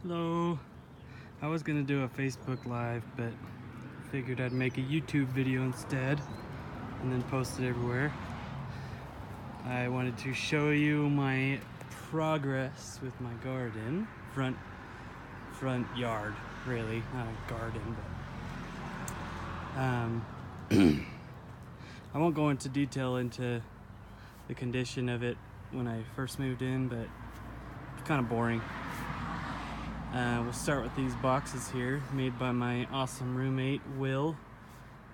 Hello. I was gonna do a Facebook Live, but figured I'd make a YouTube video instead and then post it everywhere. I wanted to show you my progress with my garden, front yard, really, not a garden, but I won't go into detail into the condition of it when I first moved in, but it's kind of boring. We'll start with these boxes here, made by my awesome roommate, Will.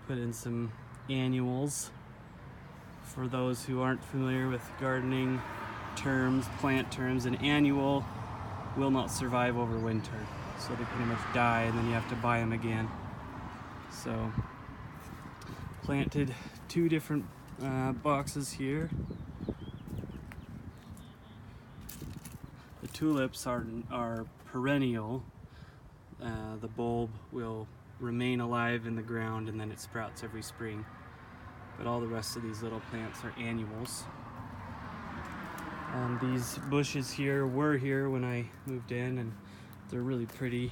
Put in some annuals. For those who aren't familiar with gardening terms, plant terms, an annual will not survive over winter. So they pretty much die and then you have to buy them again. So, planted two different boxes here. The tulips are perennial. The bulb will remain alive in the ground and then it sprouts every spring. But all the rest of these little plants are annuals. These bushes here were here when I moved in, and they're really pretty.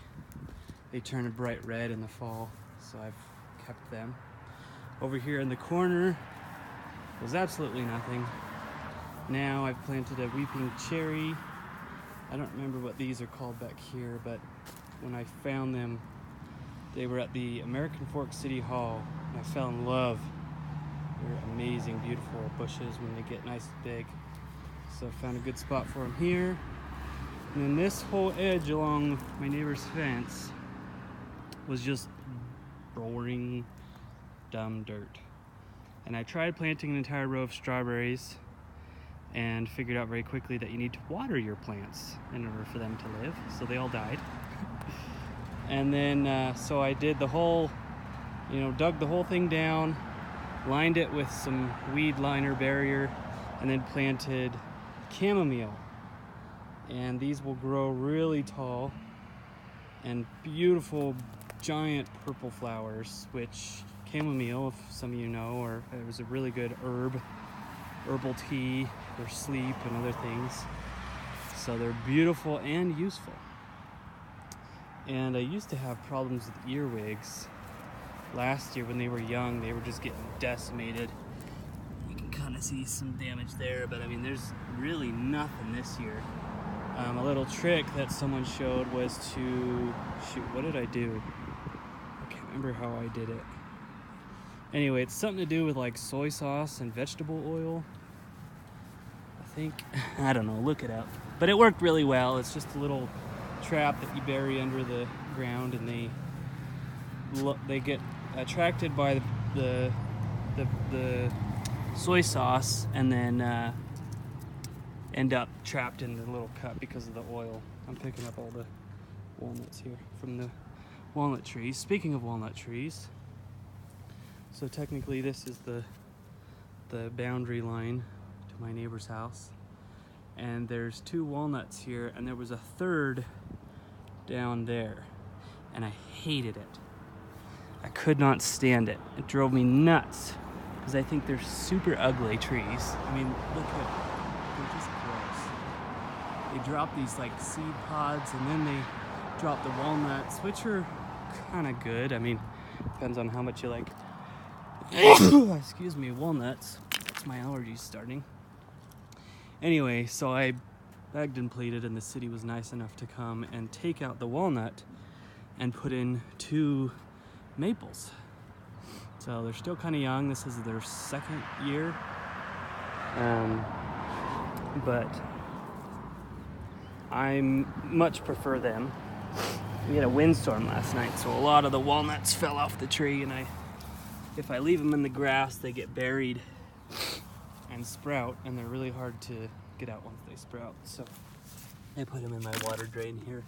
They turn a bright red in the fall, so I've kept them. Over here in the corner was absolutely nothing. Now I've planted a weeping cherry. I don't remember what these are called back here, but when I found them, they were at the American Fork City Hall, and I fell in love. They're amazing, beautiful bushes when they get nice and big. So I found a good spot for them here. And then this whole edge along my neighbor's fence was just boring, dumb dirt. And I tried planting an entire row of strawberries and figured out very quickly that you need to water your plants in order for them to live, so they all died. And then, so I did the whole, dug the whole thing down, lined it with some weed liner barrier, and then planted chamomile. And these will grow really tall and beautiful, giant purple flowers, which chamomile, if some of you know, or it was a really good herbal tea for sleep and other things. So they're beautiful and useful. And I used to have problems with earwigs. Last year when they were young, they were just getting decimated. You can kind of see some damage there, but I mean, there's really nothing this year. A little trick that someone showed was to, what did I do? I can't remember how I did it. Anyway, it's something to do with like soy sauce and vegetable oil, I think. I don't know, look it up. But it worked really well. It's just a little trap that you bury under the ground, and they get attracted by the soy sauce and then end up trapped in the little cup because of the oil. I'm picking up all the walnuts here from the walnut trees. Speaking of walnut trees, so technically this is the boundary line to my neighbor's house, and there's two walnuts here, and there was a third down there, and I hated it. I could not stand it. It drove me nuts because I think they're super ugly trees. I mean, look at, they're just gross. They drop these like seed pods, and then they drop the walnuts, which are kind of good. I mean, depends on how much you like excuse me, walnuts. That's my allergies starting. Anyway, so I begged and pleaded, and the city was nice enough to come and take out the walnut and put in two maples. So they're still kind of young. This is their second year. But I much prefer them. We had a windstorm last night, so a lot of the walnuts fell off the tree, and if I leave them in the grass, they get buried and sprout, and they're really hard to get out once they sprout. So I put them in my water drain here.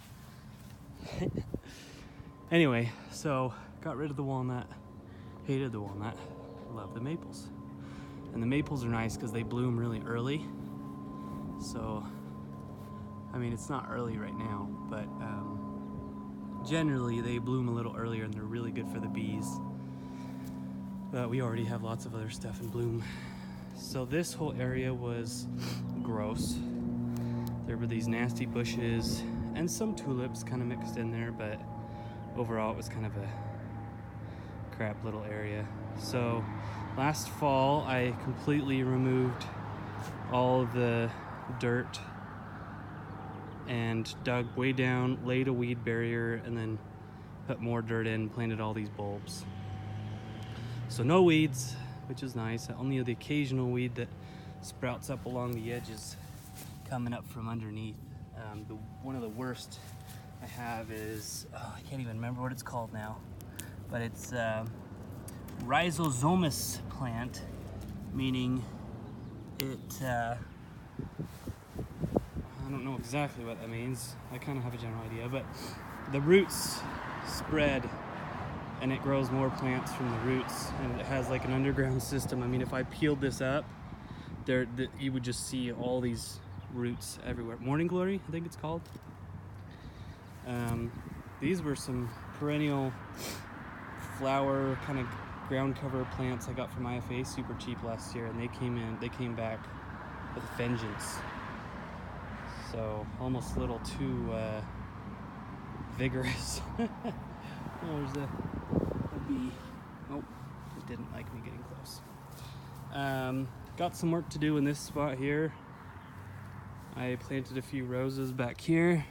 Anyway, so got rid of the walnut, hated the walnut, love the maples. And the maples are nice because they bloom really early. So, I mean, it's not early right now, but generally they bloom a little earlier, and they're really good for the bees. But we already have lots of other stuff in bloom. So this whole area was gross. There were these nasty bushes and some tulips kind of mixed in there, but overall it was kind of a crap little area. So last fall I completely removed all of the dirt and dug way down, laid a weed barrier, and then put more dirt in, planted all these bulbs. So no weeds, which is nice. Only the occasional weed that sprouts up along the edges coming up from underneath. One of the worst I have is, I can't even remember what it's called now, but it's rhizomatous plant, meaning it, I don't know exactly what that means. I kind of have a general idea, but the roots spread and it grows more plants from the roots, and it has like an underground system. I mean, if I peeled this up, you would just see all these roots everywhere. Morning glory, I think it's called. These were some perennial flower kind of ground cover plants I got from IFA super cheap last year, and they came back with a vengeance. So almost a little too vigorous. Oh, there's a bee. Oh, it didn't like me getting close. Got some work to do in this spot here. I planted a few roses back here.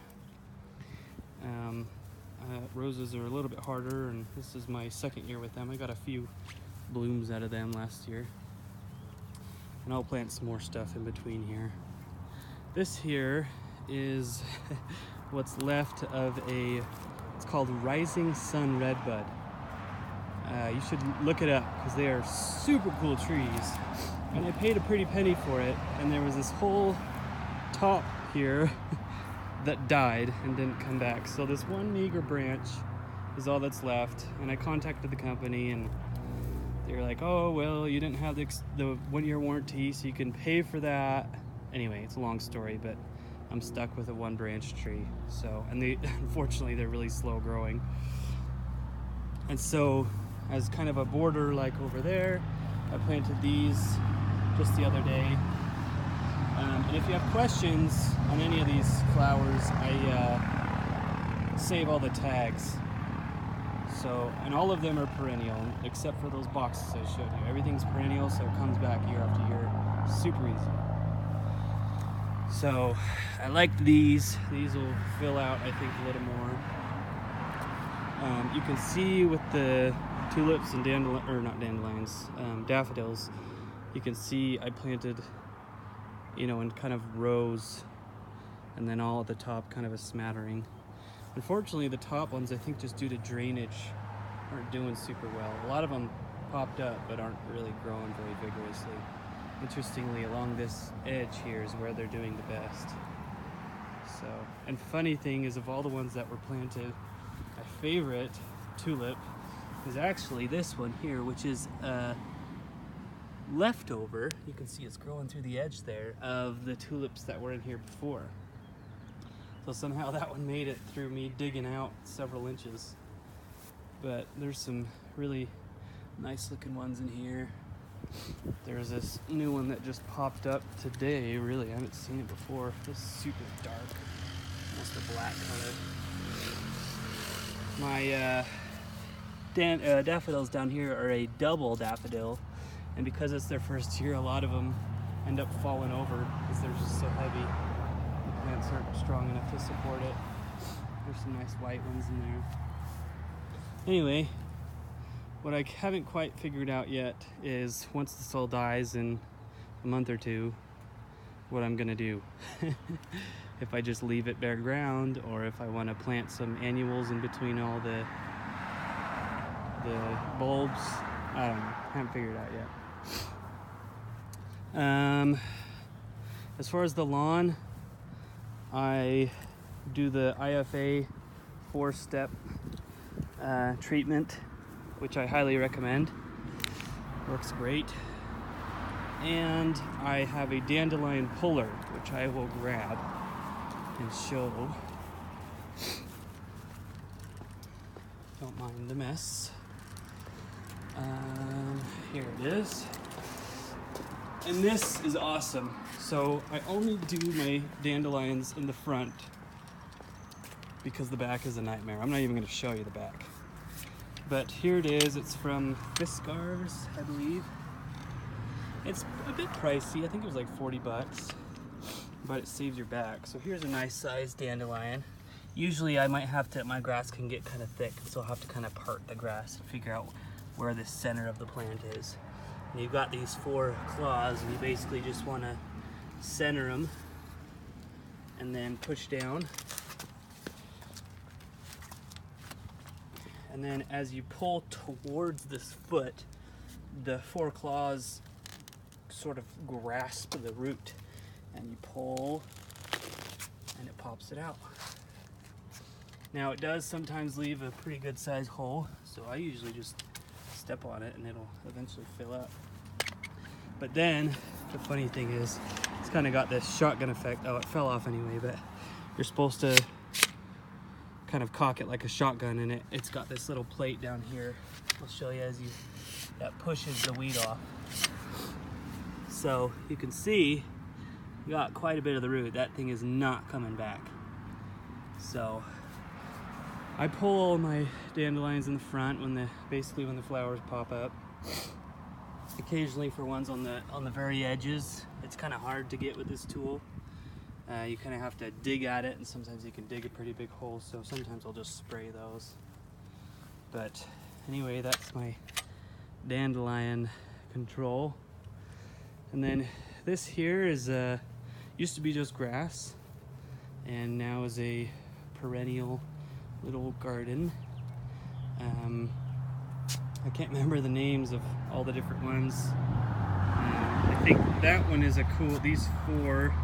Roses are a little bit harder, and this is my second year with them. I got a few blooms out of them last year. And I'll plant some more stuff in between here. This here is what's left of it's called Rising Sun Redbud. You should look it up because they are super cool trees. And I paid a pretty penny for it, and there was this whole top here that died and didn't come back. So this one meager branch is all that's left, and I contacted the company and they were like, oh, well, you didn't have the 1-year warranty, so you can pay for that. Anyway, it's a long story, but I'm stuck with a 1 branch tree. So, and unfortunately they're really slow growing. And so as kind of a border like over there, I planted these just the other day. And if you have questions on any of these flowers, I save all the tags. So, and all of them are perennial, except for those boxes I showed you. Everything's perennial, so it comes back year after year. Super easy. So, I like these. These will fill out, I think, a little more. You can see with the tulips and daffodils, you can see I planted, in kind of rows, and then all at the top kind of a smattering. Unfortunately, the top ones, I think just due to drainage, aren't doing super well. A lot of them popped up but aren't really growing very vigorously. Interestingly, along this edge here is where they're doing the best. So, and funny thing is, of all the ones that were planted, my favorite tulip is actually this one here, which is leftover, you can see it's growing through the edge there, of the tulips that were in here before. So somehow that one made it through me digging out several inches. But there's some really nice looking ones in here. There's this new one that just popped up today, really, I haven't seen it before. This is super dark, almost a black color. My daffodils down here are a double daffodil, and because it's their first year, a lot of them end up falling over because they're just so heavy. The plants aren't strong enough to support it. There's some nice white ones in there. Anyway, what I haven't quite figured out yet is once this all dies in a month or two, what I'm gonna do. If I just leave it bare ground, or if I want to plant some annuals in between all the bulbs. I don't know, haven't figured it out yet. As far as the lawn, I do the IFA 4-step treatment, which I highly recommend. Works great. And I have a dandelion puller, which I will grab and show. Don't mind the mess. Here it is. And this is awesome. So I only do my dandelions in the front because the back is a nightmare. I'm not even going to show you the back. But here it is. It's from Fiskars, I believe. It's a bit pricey. I think it was like 40 bucks, but it saves your back. So here's a nice sized dandelion. Usually I might have to, my grass can get kind of thick, so I'll have to kind of part the grass and figure out where the center of the plant is. And you've got these 4 claws, and you basically just want to center them and then push down. And then as you pull towards this foot, the 4 claws sort of grasp the root, and you pull and it pops it out. Now it does sometimes leave a pretty good sized hole, so I usually just step on it and it'll eventually fill up. But then the funny thing is, it's kind of got this shotgun effect. Oh, it fell off anyway, but you're supposed to kind of cock it like a shotgun, and it's got this little plate down here. I'll show you as that pushes the weed off. So you can see you got quite a bit of the root. That thing is not coming back. So I pull all my dandelions in the front basically when the flowers pop up. Occasionally for ones on the very edges, it's kind of hard to get with this tool. You kind of have to dig at it, and sometimes you can dig a pretty big hole, so sometimes I'll just spray those. But anyway, that's my dandelion control. And then this here is used to be just grass, and now is a perennial little garden. I can't remember the names of all the different ones. I think that one is these 4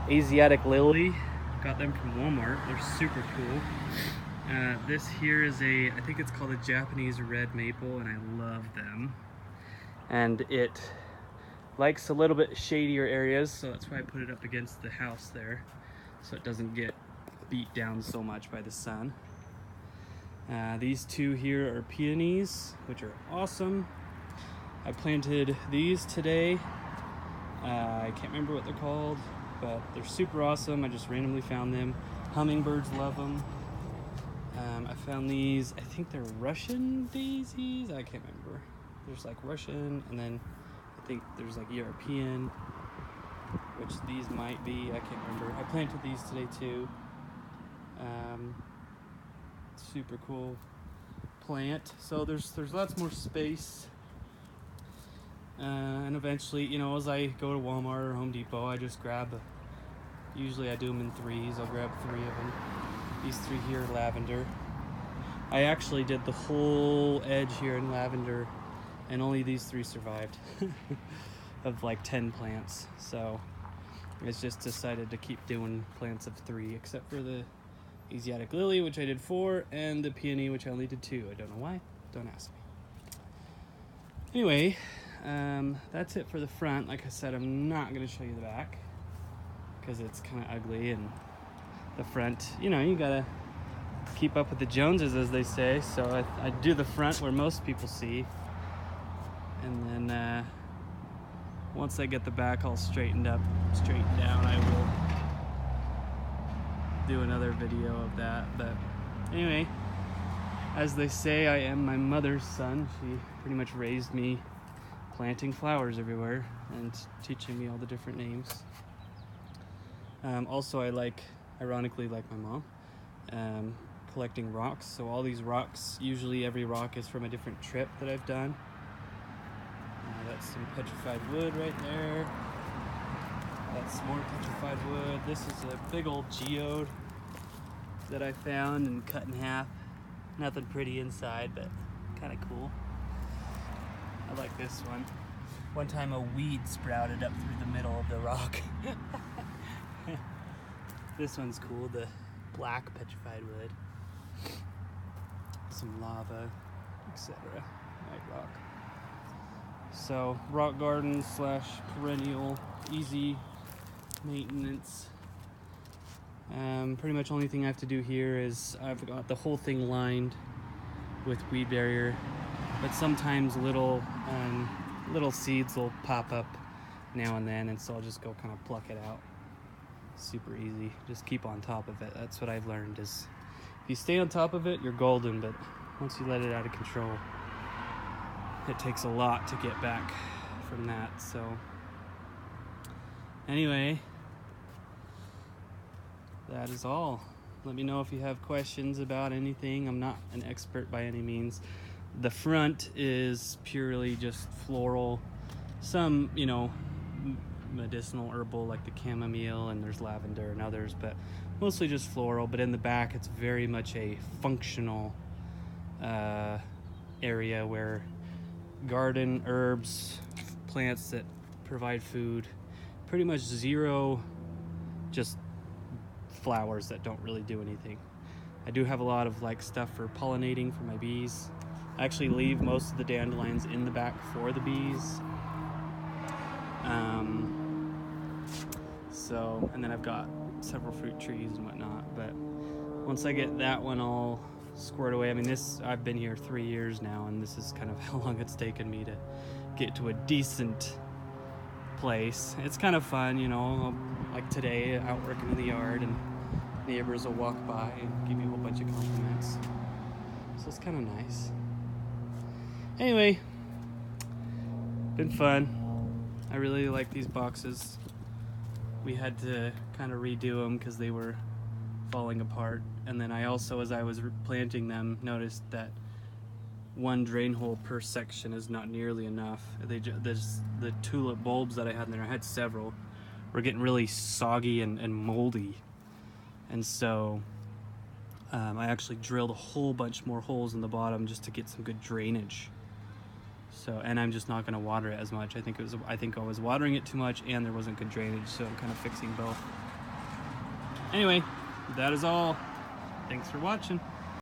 Asiatic lily. Got them from Walmart. They're super cool. This here is I think it's called a Japanese red maple, and I love them. And it likes a little bit shadier areas, so that's why I put it up against the house there, so it doesn't get beat down so much by the sun. These 2 here are peonies, which are awesome. I planted these today. I can't remember what they're called, but they're super awesome. I just randomly found them. Hummingbirds love them. I found these, I think they're Russian daisies. I can't remember. There's like Russian, and then I think there's like European, which these might be. I can't remember. I planted these today too. Super cool plant. So there's lots more space. And eventually, you know, as I go to Walmart or Home Depot, I just usually I do them in 3s. I'll grab 3 of them. These 3 here are lavender. I actually did the whole edge here in lavender, and only these 3 survived of like 10 plants. So it's just decided to keep doing plants of 3, except for the Asiatic lily, which I did 4, and the peony, which I only did 2. I don't know why. Don't ask me. Anyway, that's it for the front. Like I said, I'm not going to show you the back because it's kind of ugly, and the front, you know, you gotta keep up with the Joneses, as they say. So I do the front where most people see, and then once I get the back all straightened down, I will do another video of that. But anyway, as they say, I am my mother's son. She pretty much raised me planting flowers everywhere and teaching me all the different names. Also, ironically, like my mom, collecting rocks. So all these rocks, usually every rock is from a different trip that I've done. That's some petrified wood right there. That's more petrified wood. This is a big old geode that I found and cut in half. Nothing pretty inside, but kind of cool. I like this one. One time a weed sprouted up through the middle of the rock. This one's cool, the black petrified wood. Some lava, etc. White rock. So, rock garden / perennial, easy maintenance. Pretty much only thing I have to do here is I've got the whole thing lined with weed barrier, but sometimes little seeds will pop up now and then, and so I'll just go kind of pluck it out. super easy. Just keep on top of it. That's what I've learned is if you stay on top of it, you're golden, but once you let it out of control, it takes a lot to get back from that. So anyway, that is all. Let me know if you have questions about anything. I'm not an expert by any means. The front is purely just floral, some, you know, medicinal herbal like the chamomile, and there's lavender and others, but mostly just floral. But in the back, it's very much a functional area where garden herbs, plants that provide food, pretty much zero just flowers that don't really do anything. I do have a lot of like stuff for pollinating for my bees. I actually leave most of the dandelions in the back for the bees. So, and then I've got several fruit trees and whatnot, but once I get that one all squared away, I mean, I've been here 3 years now, and this is kind of how long it's taken me to get to a decent place. It's kind of fun, you know, like today, out working in the yard, and neighbors will walk by and give you a whole bunch of compliments. So it's kind of nice. Anyway, been fun. I really like these boxes. We had to kind of redo them because they were falling apart. And then I also, as I was planting them, noticed that one drain hole per section is not nearly enough. The tulip bulbs that I had in there, I had several, were getting really soggy and moldy. And so I actually drilled a whole bunch more holes in the bottom just to get some good drainage. So, and I'm just not going to water it as much. I think I was watering it too much, and there wasn't good drainage, so I'm kind of fixing both. Anyway, that is all. Thanks for watching.